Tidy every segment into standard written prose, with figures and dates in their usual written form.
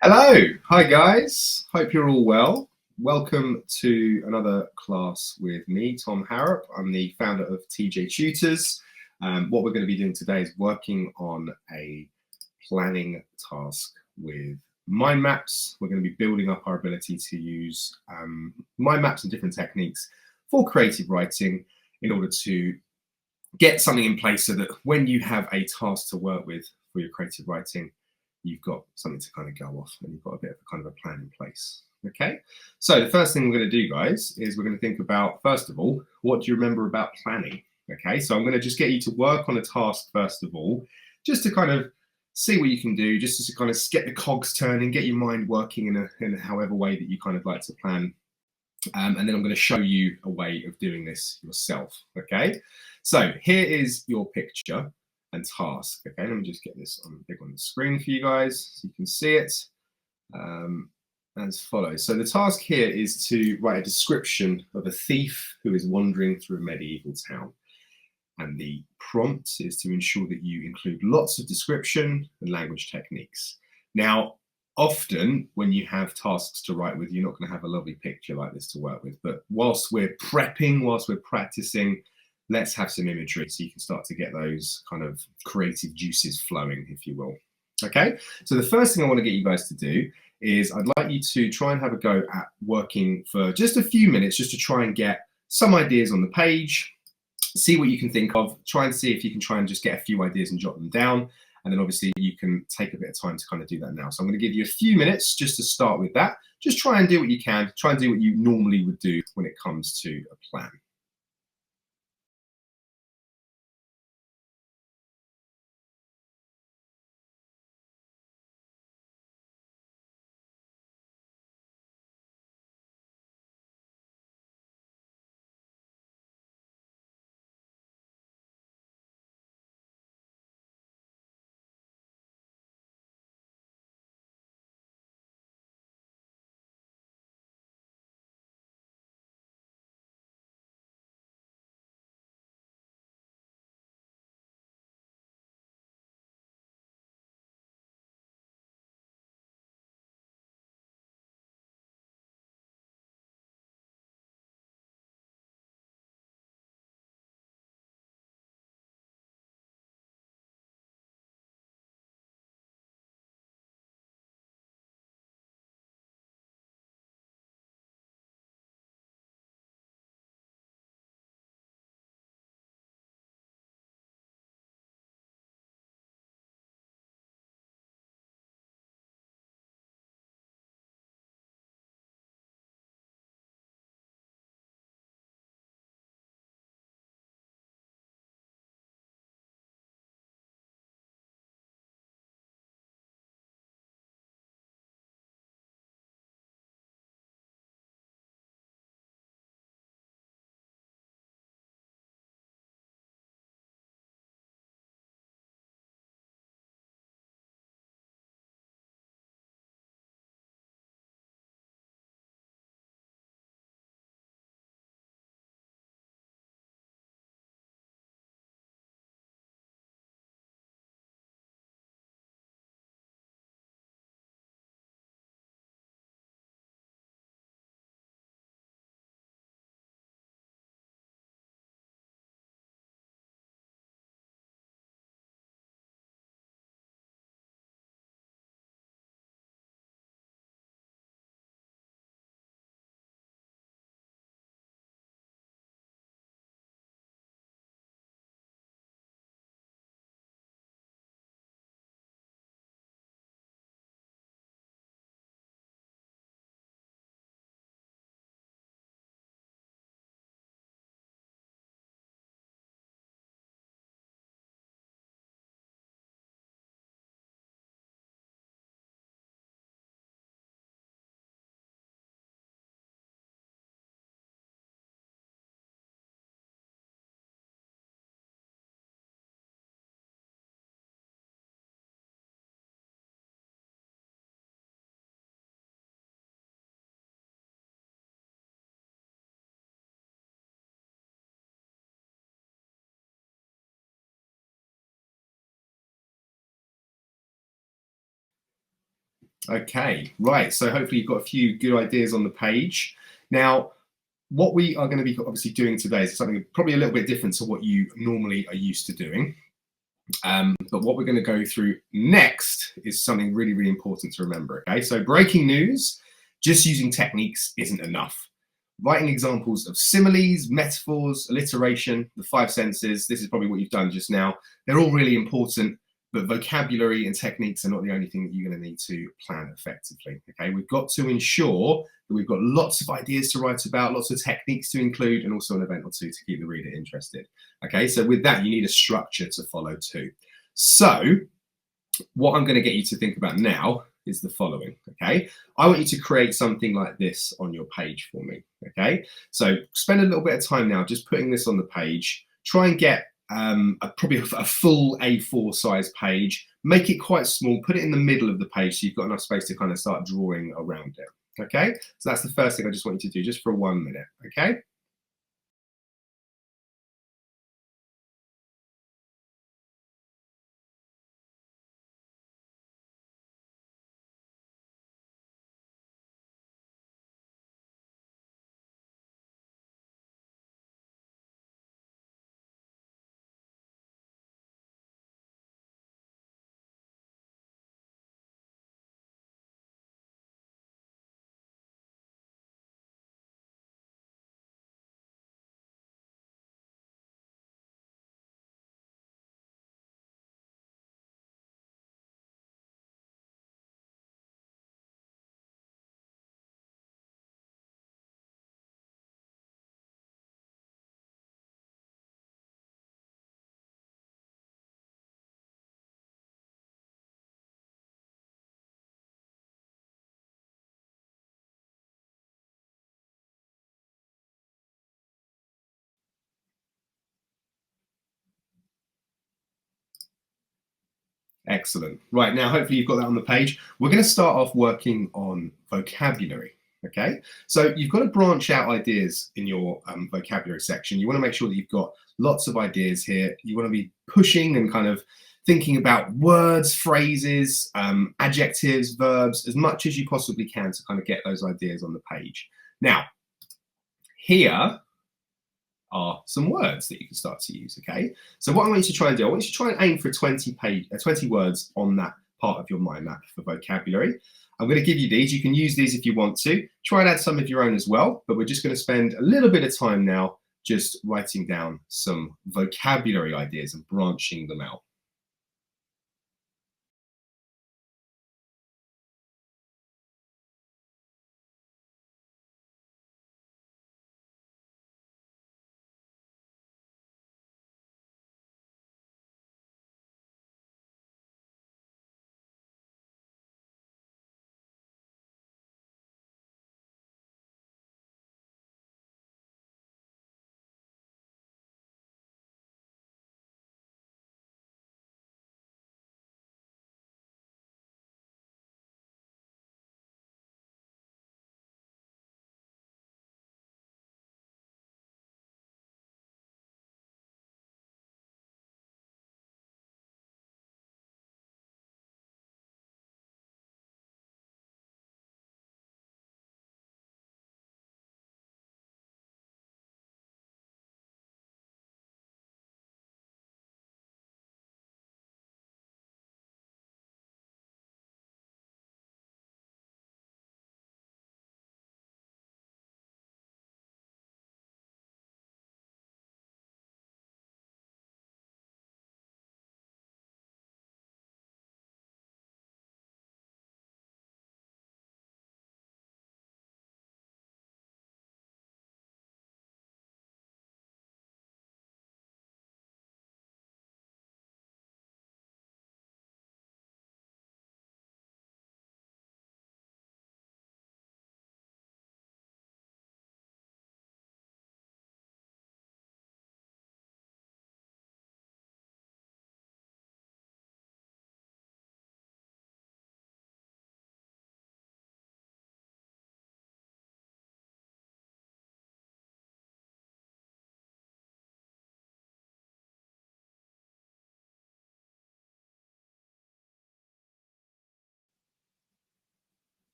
Hello, hi guys. Hope you're all well. Welcome to another class with me, Tom Harrop. I'm the founder of TJ Tutors. What we're going to be doing today is working on a planning task with mind maps. We're going to be building up our ability to use mind maps and different techniques for creative writing in order to get something in place so that when you have a task to work with for your creative writing, you've got something to kind of go off and you've got a bit of a kind of a plan in place. Okay, so the first thing we're going to do, guys, is we're going to think about, first of all, what do you remember about planning? Okay, so I'm going to just get you to work on a task first of all, just to kind of see what you can do, just to kind of get the cogs turning, get your mind working in a however way that you kind of like to plan. And then I'm going to show you a way of doing this yourself. Okay, so here is your picture and task. Okay, let me just get this on big on the screen for you guys so you can see it as follows. So the task here is to write a description of a thief who is wandering through a medieval town. And the prompt is to ensure that you include lots of description and language techniques. Now, often when you have tasks to write with, you're not going to have a lovely picture like this to work with. But whilst we're prepping, whilst we're practicing, let's have some imagery so you can start to get those kind of creative juices flowing, if you will. Okay, so the first thing I want to get you guys to do is I'd like you to try and have a go at working for just a few minutes just to try and get some ideas on the page, see what you can think of, try and see if you can try and just get a few ideas and jot them down. And then obviously you can take a bit of time to kind of do that now. So I'm going to give you a few minutes just to start with that. Just try and do what you can. Try and do what you normally would do when it comes to a plan. Okay, right. So hopefully you've got a few good ideas on the page. Now, what we are going to be obviously doing today is something probably a little bit different to what you normally are used to doing. But what we're going to go through next is something really, really important to remember. Okay, so breaking news, just using techniques isn't enough. Writing examples of similes, metaphors, alliteration, the five senses, this is probably what you've done just now. They're all really important, but vocabulary and techniques are not the only thing that you're going to need to plan effectively. Okay, we've got to ensure that we've got lots of ideas to write about, lots of techniques to include, and also an event or two to keep the reader interested. Okay, so with that, you need a structure to follow too. So what I'm going to get you to think about now is the following. Okay, I want you to create something like this on your page for me. Okay, so spend a little bit of time now just putting this on the page. Try and get probably a full A4 size page. Make it quite small. Put it in the middle of the page so you've got enough space to kind of start drawing around it. Okay, so that's the first thing I just want you to do, just for 1 minute. Okay. Excellent. Right, now hopefully you've got that on the page. We're going to start off working on vocabulary. Okay, so you've got to branch out ideas in your vocabulary section. You want to make sure that you've got lots of ideas here. You want to be pushing and kind of thinking about words, phrases, adjectives, verbs, as much as you possibly can to kind of get those ideas on the page. Now, here are some words that you can start to use. Okay, so what I want you to try and do, I want you to try and aim for 20 words on that part of your mind map for vocabulary. I'm going to give you these. You can use these if you want to. Try and add some of your own as well, but we're just going to spend a little bit of time now just writing down some vocabulary ideas and branching them out.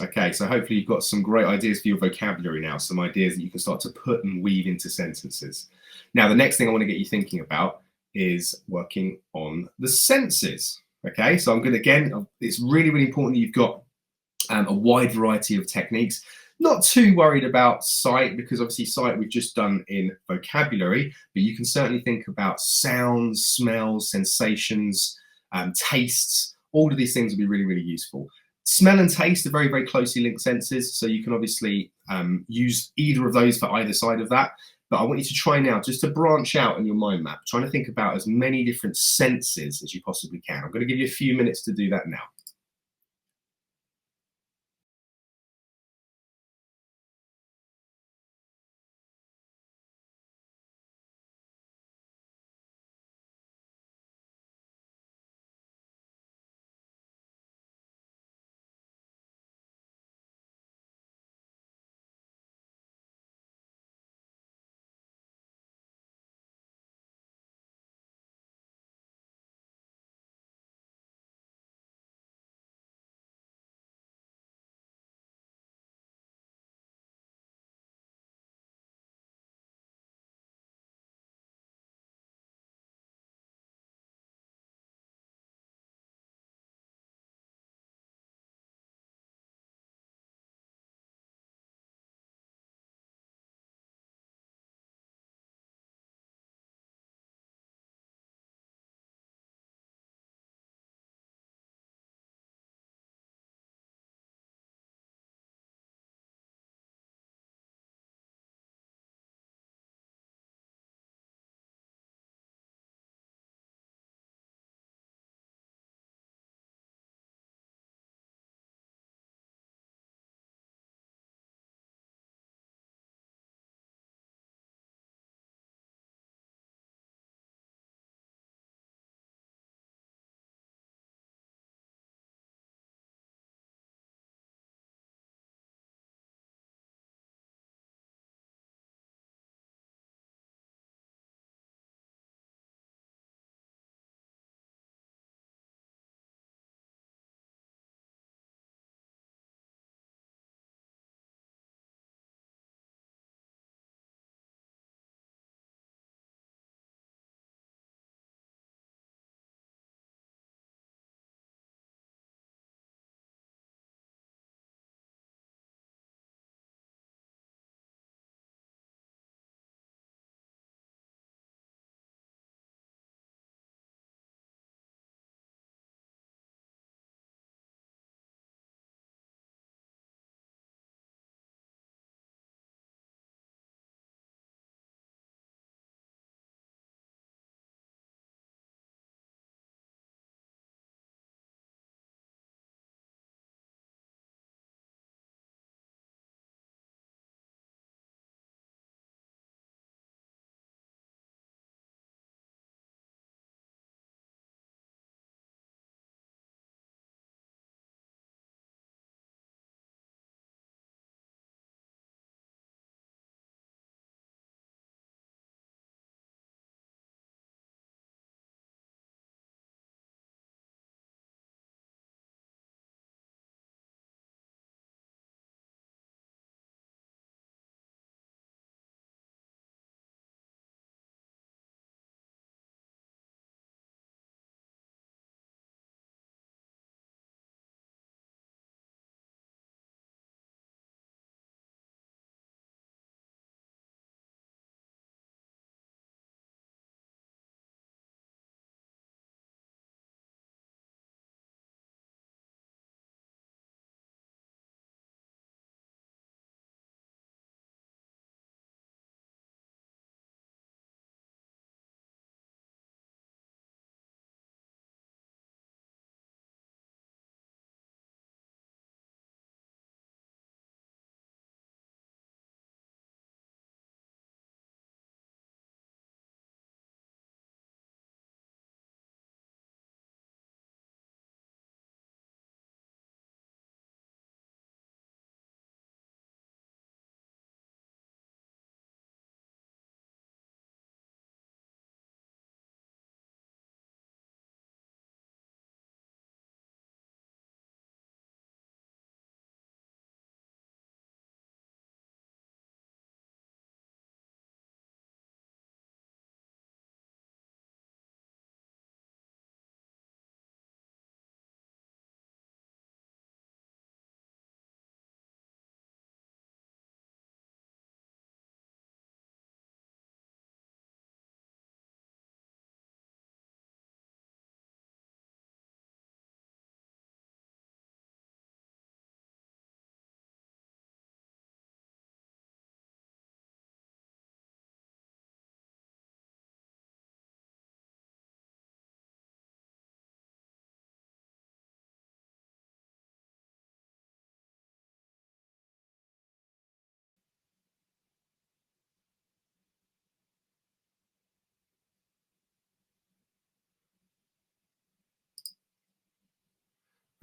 Okay, so hopefully you've got some great ideas for your vocabulary now, some ideas that you can start to put and weave into sentences. Now, the next thing I want to get you thinking about is working on the senses. Okay, so I'm going to, again, it's really, really important that you've got a wide variety of techniques. Not too worried about sight, because obviously sight we've just done in vocabulary, but you can certainly think about sounds, smells, sensations, tastes. All of these things will be really, really useful. Smell and taste are very, very closely linked senses, so you can obviously use either of those for either side of that. But I want you to try now just to branch out in your mind map, trying to think about as many different senses as you possibly can. I'm going to give you a few minutes to do that now.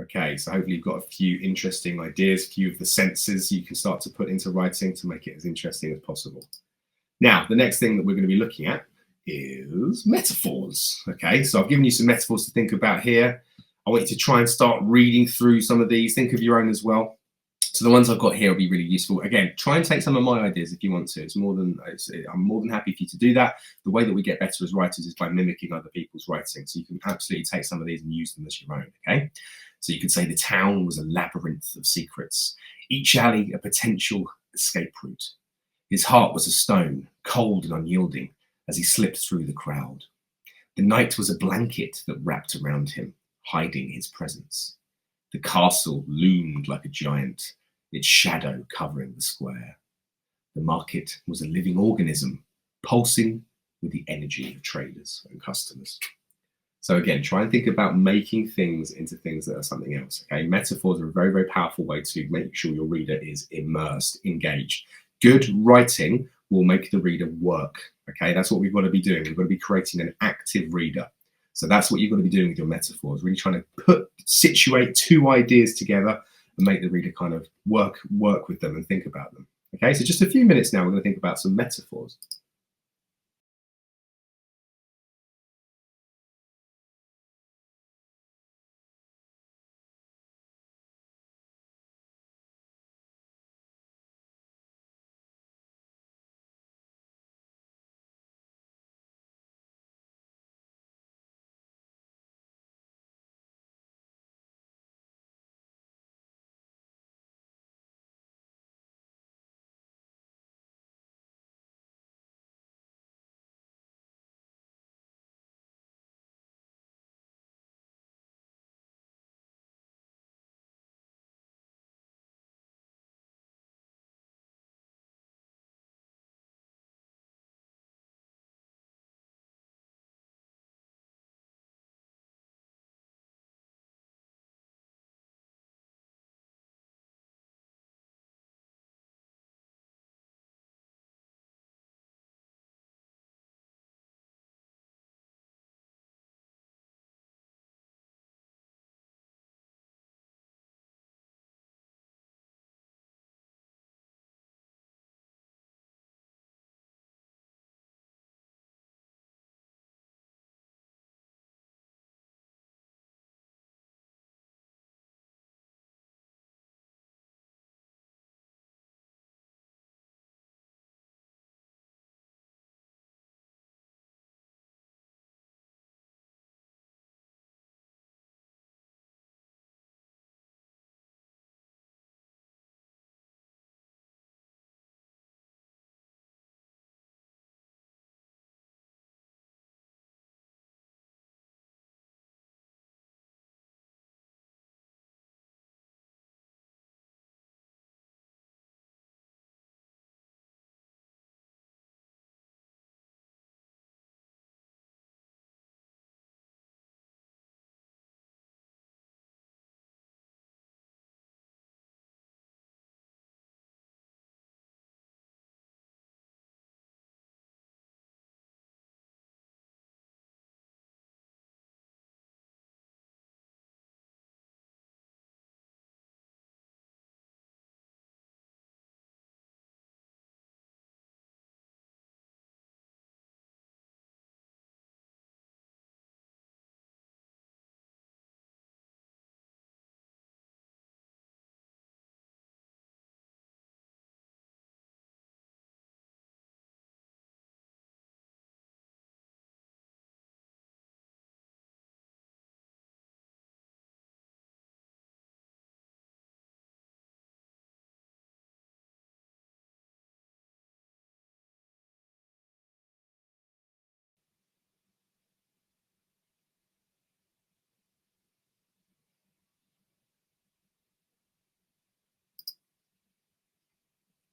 Okay, so hopefully you've got a few interesting ideas, a few of the senses you can start to put into writing to make it as interesting as possible. Now, the next thing that we're going to be looking at is metaphors. Okay, so I've given you some metaphors to think about here. I want you to try and start reading through some of these. Think of your own as well. So the ones I've got here will be really useful. Again, try and take some of my ideas if you want to. I'm more than happy for you to do that. The way that we get better as writers is by mimicking other people's writing. So you can absolutely take some of these and use them as your own. Okay. So you could say the town was a labyrinth of secrets, each alley a potential escape route. His heart was a stone, cold and unyielding, as he slipped through the crowd. The night was a blanket that wrapped around him, hiding his presence. The castle loomed like a giant, its shadow covering the square. The market was a living organism, pulsing with the energy of traders and customers. So again, try and think about making things into things that are something else. Okay, metaphors are a very, very powerful way to make sure your reader is immersed, engaged. Good writing will make the reader work. Okay, that's what we've got to be doing. We've got to be creating an active reader. So that's what you've got to be doing with your metaphors, really trying to situate two ideas together and make the reader kind of work with them and think about them. Okay, so just a few minutes now, we're going to think about some metaphors.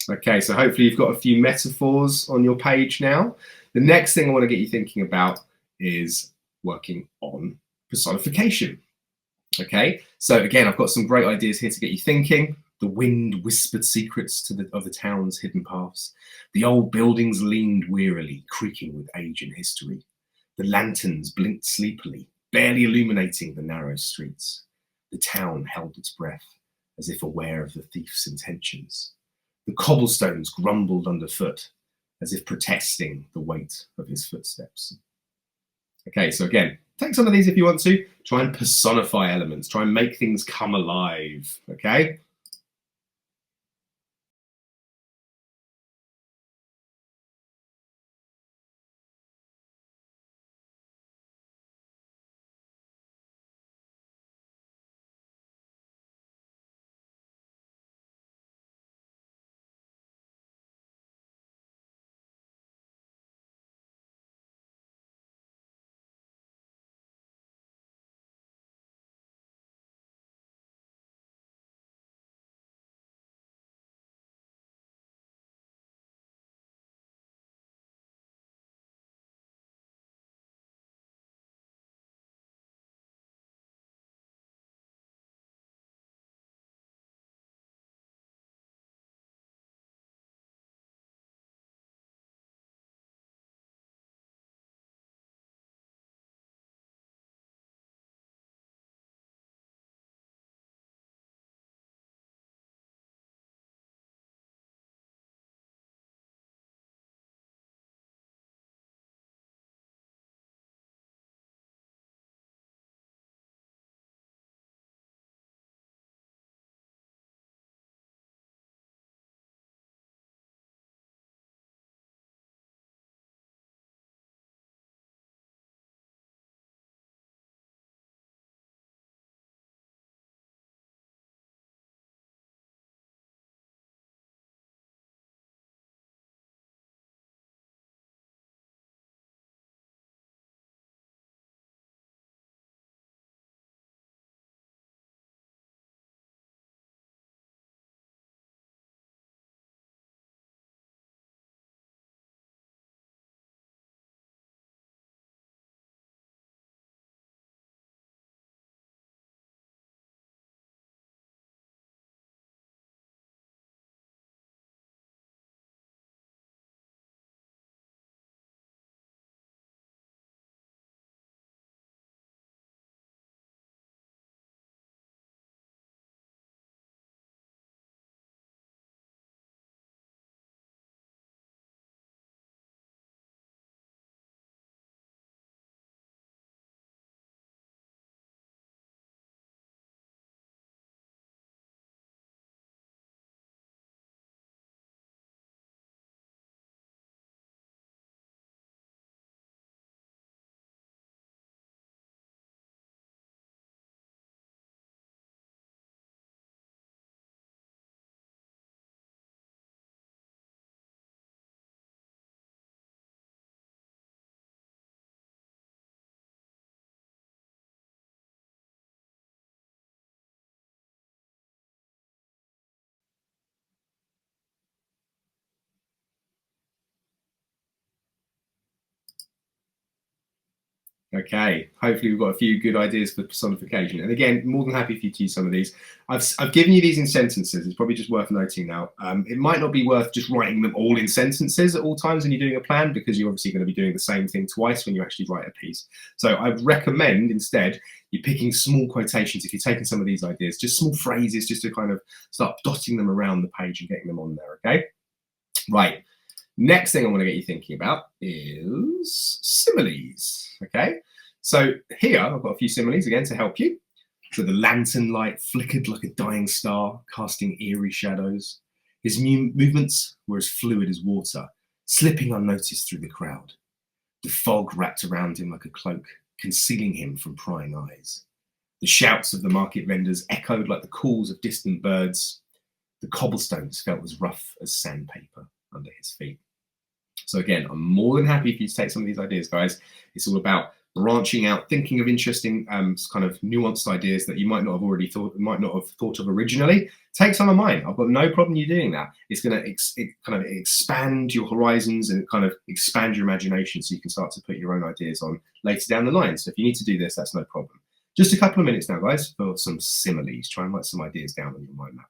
Okay, so hopefully you've got a few metaphors on your page now. The next thing I want to get you thinking about is working on personification. Okay, so again, I've got some great ideas here to get you thinking. The wind whispered secrets of the town's hidden paths. The old buildings leaned wearily, creaking with age and history. The lanterns blinked sleepily, barely illuminating the narrow streets. The town held its breath, as if aware of the thief's intentions. The cobblestones grumbled underfoot, as if protesting the weight of his footsteps. Okay, so again, take some of these if you want to. Try and personify elements. Try and make things come alive, okay? Okay, hopefully we've got a few good ideas for personification. And again, more than happy for you to use some of these. I've given you these in sentences. It's probably just worth noting now. It might not be worth just writing them all in sentences at all times when you're doing a plan, because you're obviously going to be doing the same thing twice when you actually write a piece. So I recommend instead you're picking small quotations. If you're taking some of these ideas, just small phrases, just to kind of start dotting them around the page and getting them on there, okay? Right. Next thing I want to get you thinking about is similes, okay? So here I've got a few similes again to help you. So the lantern light flickered like a dying star, casting eerie shadows. His movements were as fluid as water, slipping unnoticed through the crowd. The fog wrapped around him like a cloak, concealing him from prying eyes. The shouts of the market vendors echoed like the calls of distant birds. The cobblestones felt as rough as sandpaper under his feet. So again, I'm more than happy for you to take some of these ideas, guys. It's all about branching out, thinking of interesting kind of nuanced ideas that you might not have thought of originally. Take some of mine. I've got no problem you doing that. It's going to kind of expand your horizons and kind of expand your imagination, so you can start to put your own ideas on later down the line. So if you need to do this, that's no problem. Just a couple of minutes now, guys, for some similes. Try and write some ideas down on your mind map.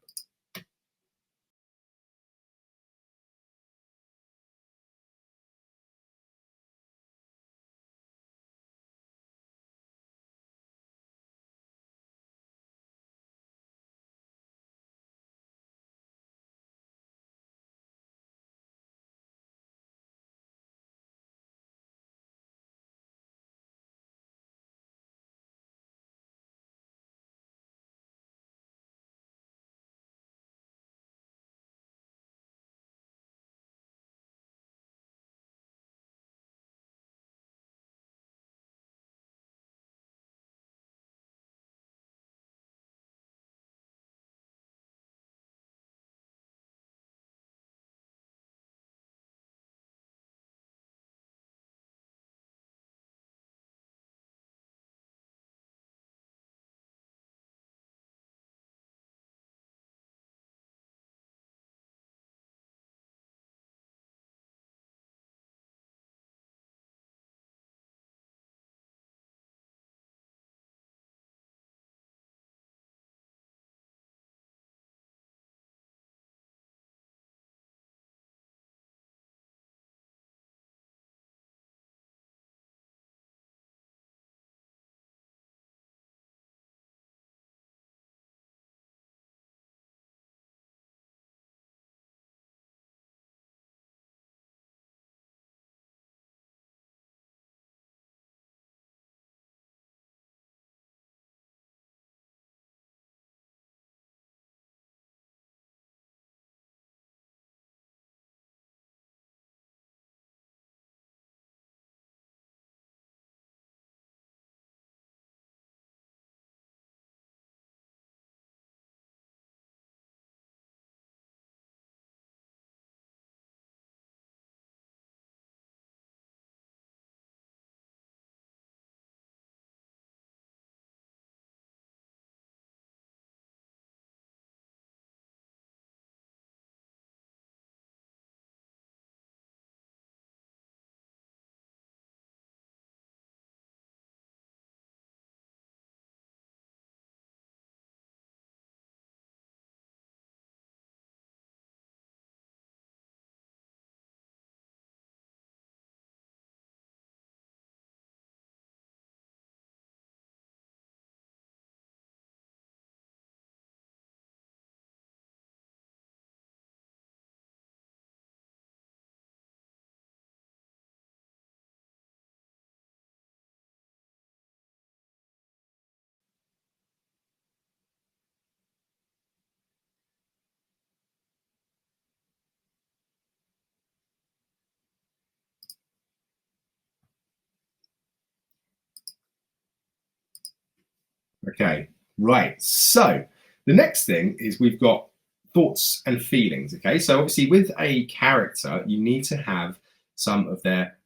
Okay, right. So the next thing is we've got thoughts and feelings. Okay, so obviously with a character, you need to have some of their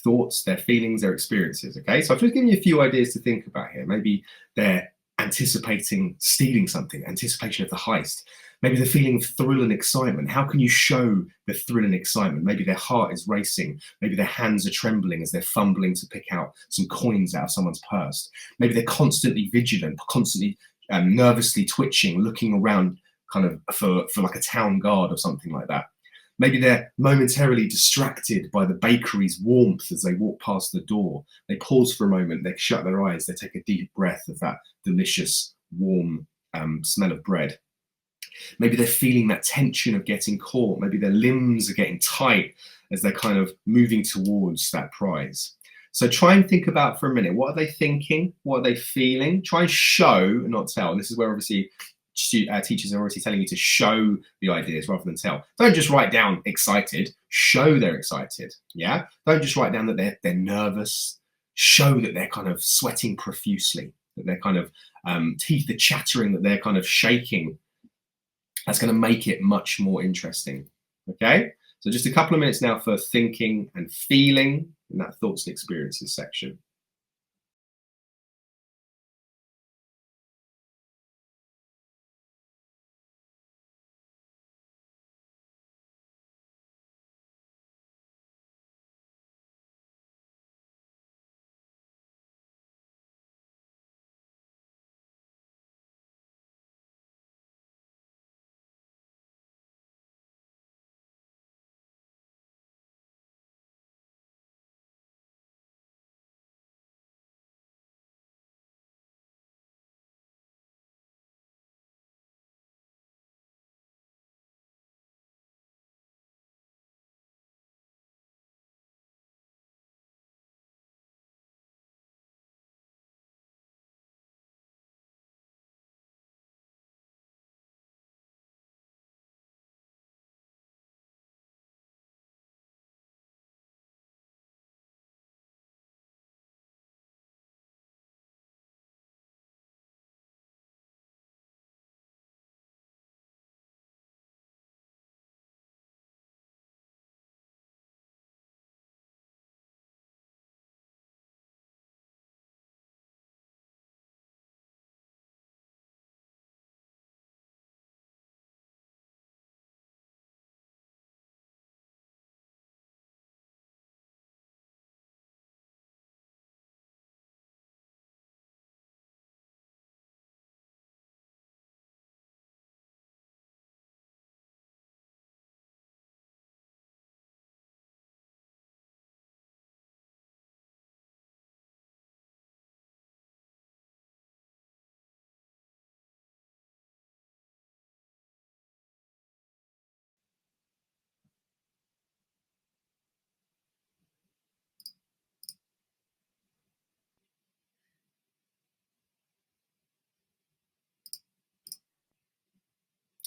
thoughts, their feelings, their experiences. Okay, so I've just given you a few ideas to think about here. Maybe they're anticipating stealing something, anticipation of the heist. Maybe they're feeling thrill and excitement. How can you show the thrill and excitement? Maybe their heart is racing. Maybe their hands are trembling as they're fumbling to pick out some coins out of someone's purse. Maybe they're constantly vigilant, constantly nervously twitching, looking around kind of for like a town guard or something like that. Maybe they're momentarily distracted by the bakery's warmth as they walk past the door. They pause for a moment, they shut their eyes, they take a deep breath of that delicious, warm smell of bread. Maybe they're feeling that tension of getting caught. Maybe their limbs are getting tight as they're kind of moving towards that prize. So try and think about for a minute, what are they thinking? What are they feeling? Try and show, not tell. And this is where obviously teachers are already telling you to show the ideas rather than tell. Don't just write down excited, show they're excited. Yeah. Don't just write down that they're nervous, show that they're kind of sweating profusely, that they're kind of teeth are chattering, that they're kind of shaking. That's going to make it much more interesting. Okay. So just a couple of minutes now for thinking and feeling in that thoughts and experiences section.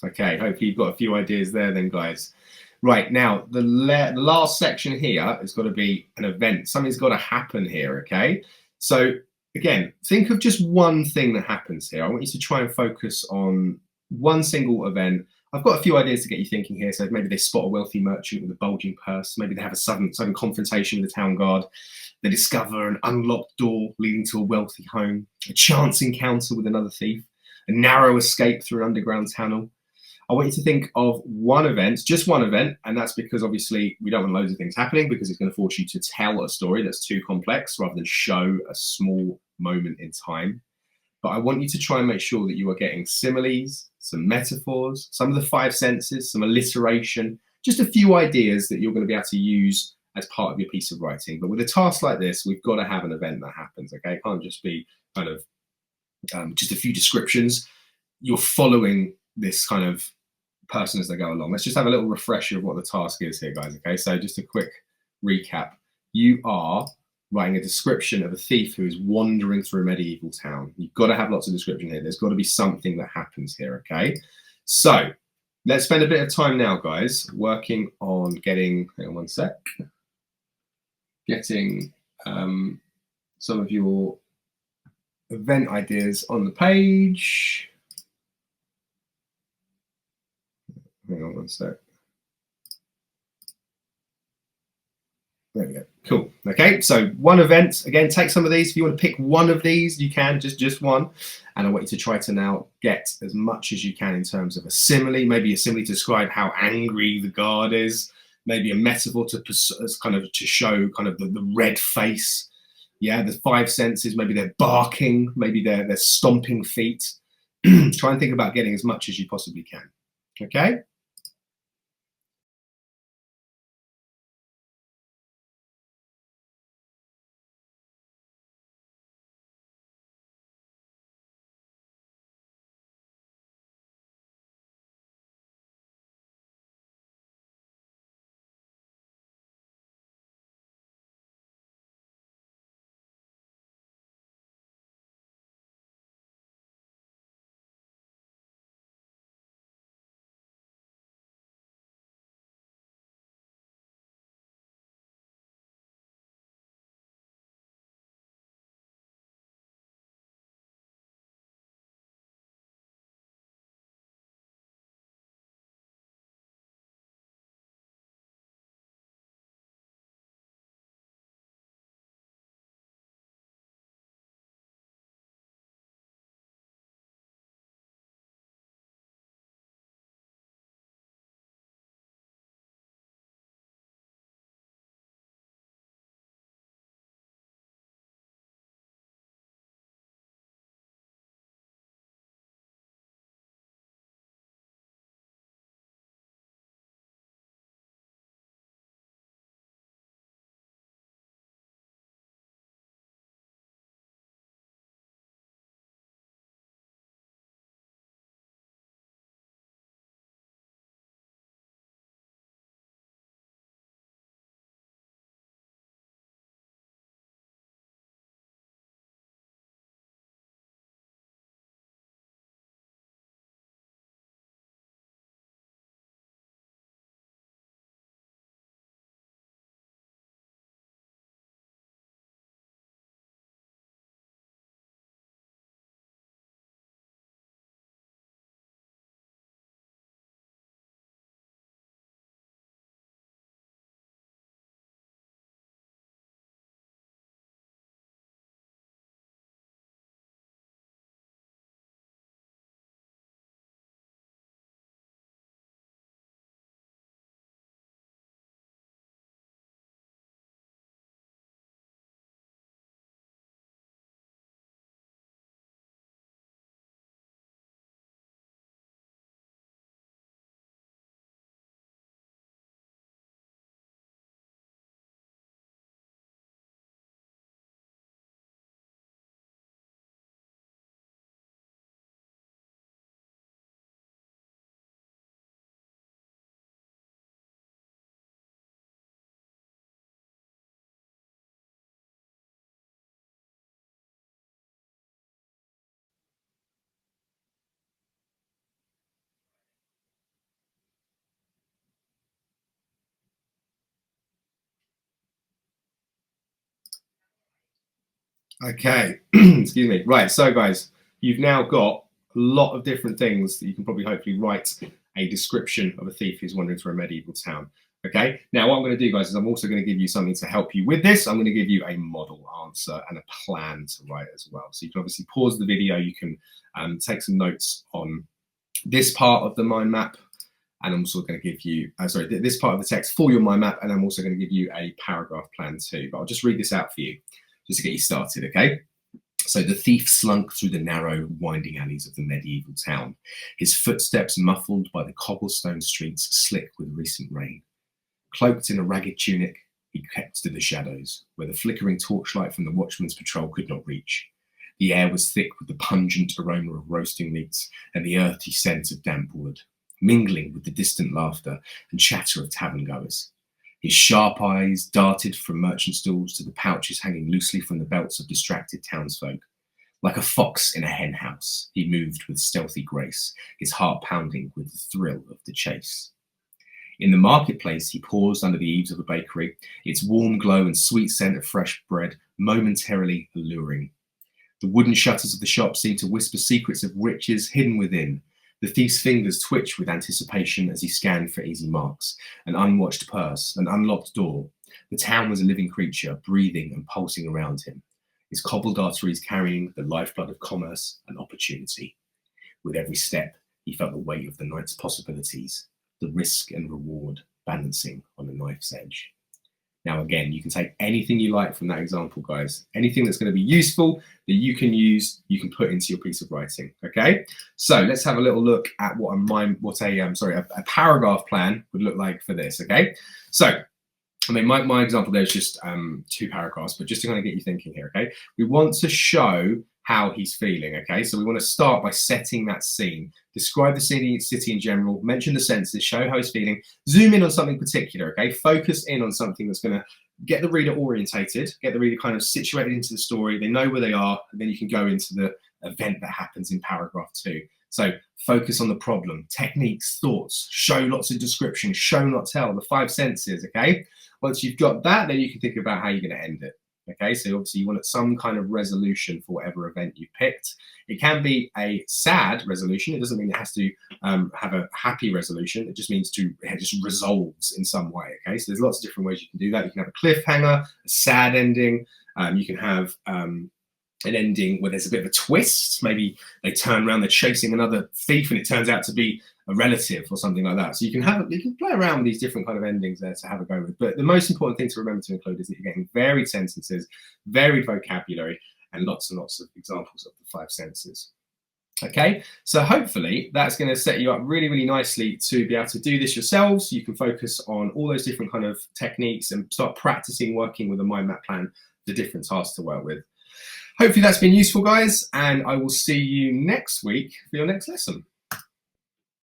Okay, hopefully you've got a few ideas there then, guys. Right, now, the last section here has got to be an event. Something's got to happen here, okay? So, again, think of just one thing that happens here. I want you to try and focus on one single event. I've got a few ideas to get you thinking here. So maybe they spot a wealthy merchant with a bulging purse. Maybe they have a sudden confrontation with the town guard. They discover an unlocked door leading to a wealthy home. A chance encounter with another thief. A narrow escape through an underground tunnel. I want you to think of one event, just one event, and that's because obviously we don't want loads of things happening because it's going to force you to tell a story that's too complex rather than show a small moment in time. But I want you to try and make sure that you are getting similes, some metaphors, some of the five senses, some alliteration, just a few ideas that you're going to be able to use as part of your piece of writing. But with a task like this, we've got to have an event that happens, okay? It can't just be kind of just a few descriptions. You're following this kind of person as they go along. Let's just have a little refresher of what the task is here, guys. Okay, so just a quick recap. You are writing a description of a thief who is wandering through a medieval town. You've got to have lots of description here. There's got to be something that happens here, okay? So let's spend a bit of time now, guys, working on getting, hang on one sec, getting some of your event ideas on the page. Hang on one sec. There we go. Cool. Okay, so one event. Again, take some of these. If you want to pick one of these, you can, just one. And I want you to try to now get as much as you can in terms of a simile, maybe a simile to describe how angry the guard is, maybe a metaphor to kind of to show kind of the red face. Yeah, the five senses, maybe they're barking, maybe they're stomping feet. Try and think about getting as much as you possibly can. Okay? Okay, excuse me. Right, so guys, you've now got a lot of different things that you can probably hopefully write a description of a thief who's wandering through a medieval town. Okay, now what I'm going to do, guys, is I'm also going to give you something to help you with this. I'm going to give you a model answer and a plan to write as well. So you can obviously pause the video, you can take some notes on this part of the mind map, and I'm also going to give you, this part of the text for your mind map, and I'm also going to give you a paragraph plan too. But I'll just read this out for you, just to get you started, okay? So the thief slunk through the narrow, winding alleys of the medieval town, his footsteps muffled by the cobblestone streets slick with recent rain. Cloaked in a ragged tunic, he kept to the shadows, where the flickering torchlight from the watchman's patrol could not reach. The air was thick with the pungent aroma of roasting meats and the earthy scent of damp wood, mingling with the distant laughter and chatter of tavern-goers. His sharp eyes darted from merchant stalls to the pouches hanging loosely from the belts of distracted townsfolk. Like a fox in a hen house, he moved with stealthy grace, his heart pounding with the thrill of the chase. In the marketplace, he paused under the eaves of a bakery, its warm glow and sweet scent of fresh bread momentarily alluring. The wooden shutters of the shop seemed to whisper secrets of riches hidden within. The thief's fingers twitched with anticipation as he scanned for easy marks. An unwatched purse, an unlocked door. The town was a living creature, breathing and pulsing around him, its cobbled arteries carrying the lifeblood of commerce and opportunity. With every step, he felt the weight of the night's possibilities, the risk and reward balancing on a knife's edge. Now, again, you can take anything you like from that example, guys. Anything that's going to be useful that you can use, you can put into your piece of writing. Okay, so let's have a little look at what a paragraph plan would look like for this. Okay, so I mean, my example there is just 2 paragraphs, but just to kind of get you thinking here. Okay, we want to show how he's feeling. Okay, so we want to start by setting that scene, describe the city in general, mention the senses, show how he's feeling, zoom in on something particular. Okay, focus in on something that's going to get the reader orientated, get the reader kind of situated into the story. They know where they are, and then you can go into the event that happens in paragraph 2. So focus on the problem, techniques, thoughts, show lots of description, show not tell, the 5 senses. Okay, once you've got that, then you can think about how you're going to end it. Okay, so obviously you want some kind of resolution for whatever event you picked. It can be a sad resolution. It doesn't mean it has to have a happy resolution. It just means it just resolves in some way. Okay, so there's lots of different ways you can do that. You can have a cliffhanger, a sad ending. You can have an ending where there's a bit of a twist. Maybe they turn around, they're chasing another thief, and it turns out to be a relative or something like that. So you can play around with these different kind of endings there to have a go with. But the most important thing to remember to include is that you're getting varied sentences, varied vocabulary, and lots of examples of the 5 senses. Okay, so hopefully that's going to set you up really, really nicely to be able to do this yourselves. You can focus on all those different kind of techniques and start practicing working with a mind map plan, the different tasks to work with. Hopefully that's been useful, guys, and I will see you next week for your next lesson.